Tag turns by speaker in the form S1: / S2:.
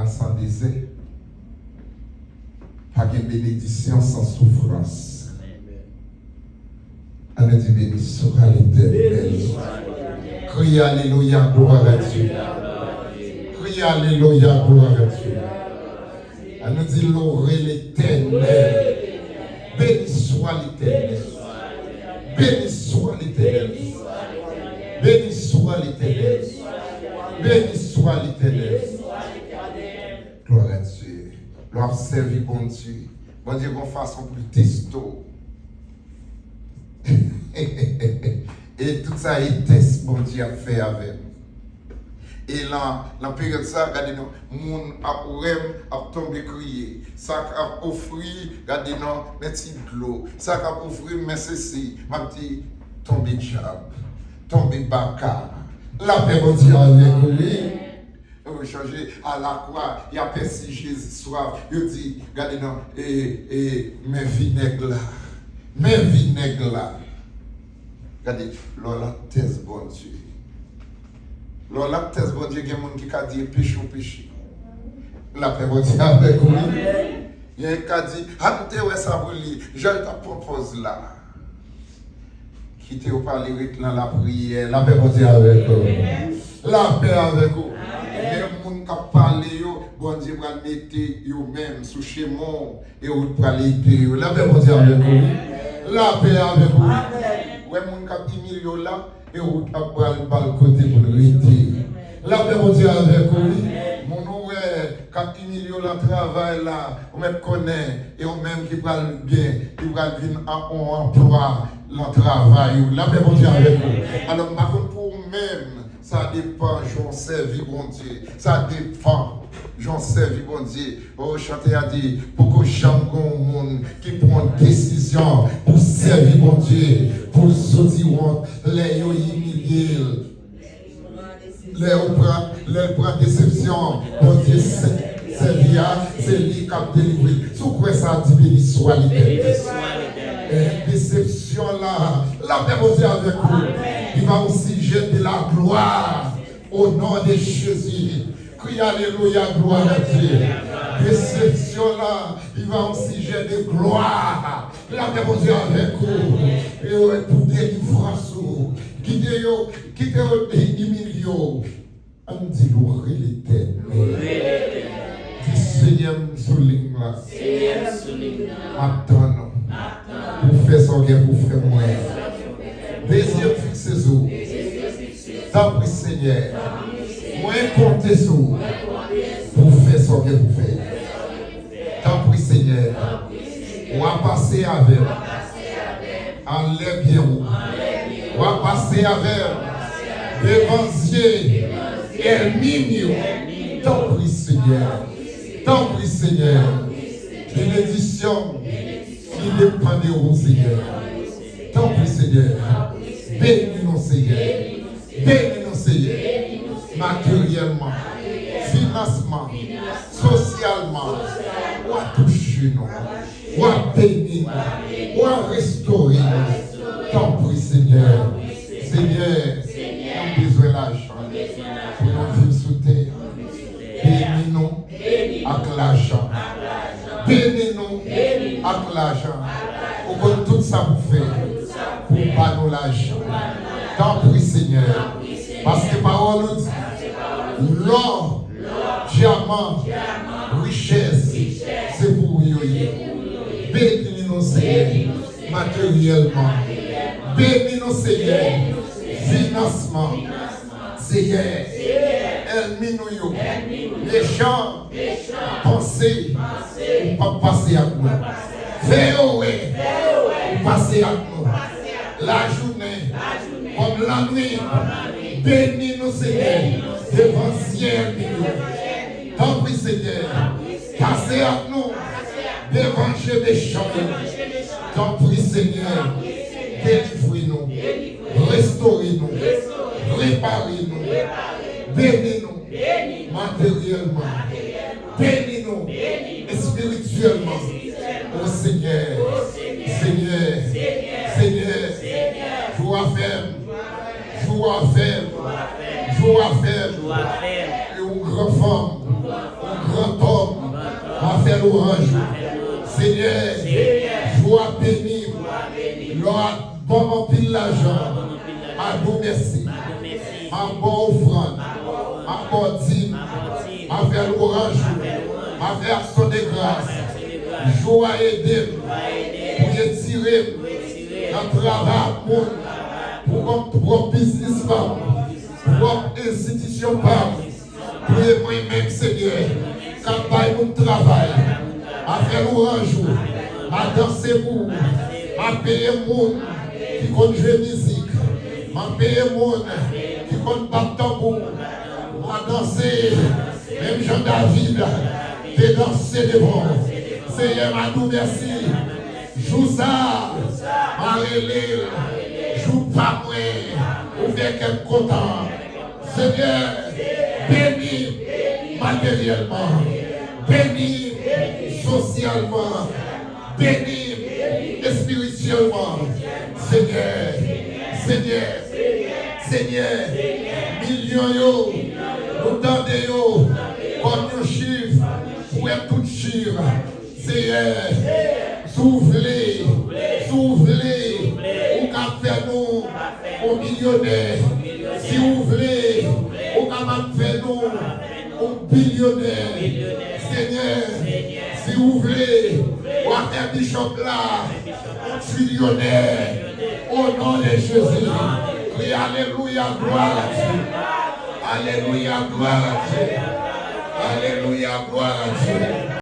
S1: terre sans désert. Pas de bénédiction sans souffrance. Amen. Dit béni sera l'Éternel. Crie alléluia, gloire à Dieu. Crie alléluia, gloire à Dieu. Amen. Dit louer l'Éternel. Béni soit l'Éternel. Béni soit l'Éternel. Béni soit l'Éternel. Béni soit l'Éternel. Gloire à Dieu. Gloire servir bon Dieu. Bon Dieu, bon façon pour testo. Et tout ça, il teste, bon Dieu a fait avec nous. Et là, dans la période ça, regardez-nous, moun a tombé crier. Ça a offert, regardez-nous, des petits de l'eau. Ça a offert, mais ceci, m'a dit, tomber diable, tomber baka. La paix, bon Dieu, avec lui. On changer à la croix, il y a perçu Jésus soif. Il dit, regardez-nous, mes vinaigres là, mes vinaigres là. Regardez, la thèse, bon Dieu. La thèse, bon Dieu, il y a des gens qui ont dit péché ou péché. La paix, bon Dieu, avec lui. Il y a qui dit, habitez où ça vous lit, je te propose là. Quittez au parler dans la prière, la paix, bon Dieu, avec vous. La paix avec vous. Les gens qui parlent, bon Dieu, va mettre eux-mêmes sous chemin et vous parlez de la paix, bon Dieu, avec vous. La paix avec vous. Ouais, mon cap 10 millions là, et on a pas le côté pour le retirer. La paix, mon Dieu, avec vous. Mon ouais, cap 10 millions là, travail là, on me connaît, et on même qui parle bien, qui va venir à un emploi, le travail. La paix, mon Dieu, avec vous. Alors, par contre, pour vous-même, ça dépend, j'en servi, bon Dieu. Ça dépend. J'en servi, bon Dieu. Oh, chanter a dit, pour que j'aime un monde qui prend une décision pour servir, bon Dieu, pour sortir, les humiliés, les prend déception, bon Dieu, servir, c'est lui qui a délivré. Sous quoi ça a dit, béni soit l'Éternel. Déception là, la paix, bon Dieu, avec vous. Il va aussi jeter la gloire au nom de Jésus. Crie alléluia, gloire à Dieu. Déception là, il va aussi jeter gloire. La paix, bon Dieu, avec vous. Et pour délivrance, quittez les humiliés. On dit louer l'Éternel. Dis Seigneur, souligne là. Attends-nous. Pour faire son guerre, pour faire moi. Désir fixé sur. Tant pis Seigneur. Moi compter sur. Pour faire son guerre, pour faire. Tant pis Seigneur. On va passer avec. En l'air bien haut. On va passer avec. L'évangile. Herminio. Tant pis Seigneur. Tant pis Seigneur. Bénédiction. Il dépend de vous, Seigneur. Tant pis, Seigneur. Bénis-nous, Seigneur. Bénis-nous, Seigneur. Matériellement, financement, socialement. Ou à toucher nous. Ou à bénir nous. Ou à restaurer nous. Tant pis, Seigneur. Seigneur, nous avons besoin d'argent. Pour nous vivre sous terre. Bénis-nous avec l'argent. Bénis-nous avec l'argent. Pour que tout ça vous fait. Pour pas nous l'argent. Tant pis Seigneur. Parce que parole nous dit. L'or, diamant, richesse. C'est pour vous. Bénis-nous Seigneur. Matériellement. Bénis-nous Seigneur. Financement. Seigneur. Elminou. Les gens. Pensez. Pour pas passer à nous. Fais-le. Pour passer à nous. La journée. Comme la nuit. Bénis-nous Seigneur. Devant ciel. Tant pis Seigneur. Passez à nous. Devant chez des champs. Tant pis Seigneur. Délivrez-nous. Restaurez-nous. Réparez-nous. Bénis-nous. Matériellement. Bénis-nous. Spirituellement. Oh Seigneur. Seigneur. Joie ferme. Et une grande femme. bâton, m'a fait l'orange. Seigneur, joie béni, Lord, bon pile l'argent, ma bon merci, ma bon offrande, ma bon dîme, ma fait l'orange, ma fait action de grâce, joie aider, pour étirer, dans le travail, pour propre business, propre institution, pour moi-même, Seigneur, campagne mon travail, à faire l'orange, à danser pour, à payer monde qui compte jouer musique, à payer monde qui compte battre tambour, à danser, même Jean-David, qui danser devant. Seigneur, à nous merci. Joue ça, Marie-Lille, joue pas moi, ou bien qu'elle est content. Seigneur, bénis matériellement, bénis socialement, bénis spirituellement. Seigneur, Seigneur, Seigneur, millions yo, nous tendez yo, comme nous chiffres, ou est tout chiffre. Seigneur, soufflez, soufflez, ou qu'à faire nous, aux millionnaires. Si vous voulez, ou qu'à faire nous, aux billionnaires. Seigneur, si vous voulez, ou à faire bishop là, trillionnaire, au nom de Jésus. Oui, alléluia, gloire à Dieu. Alléluia, gloire à Dieu. Alléluia, gloire à Dieu.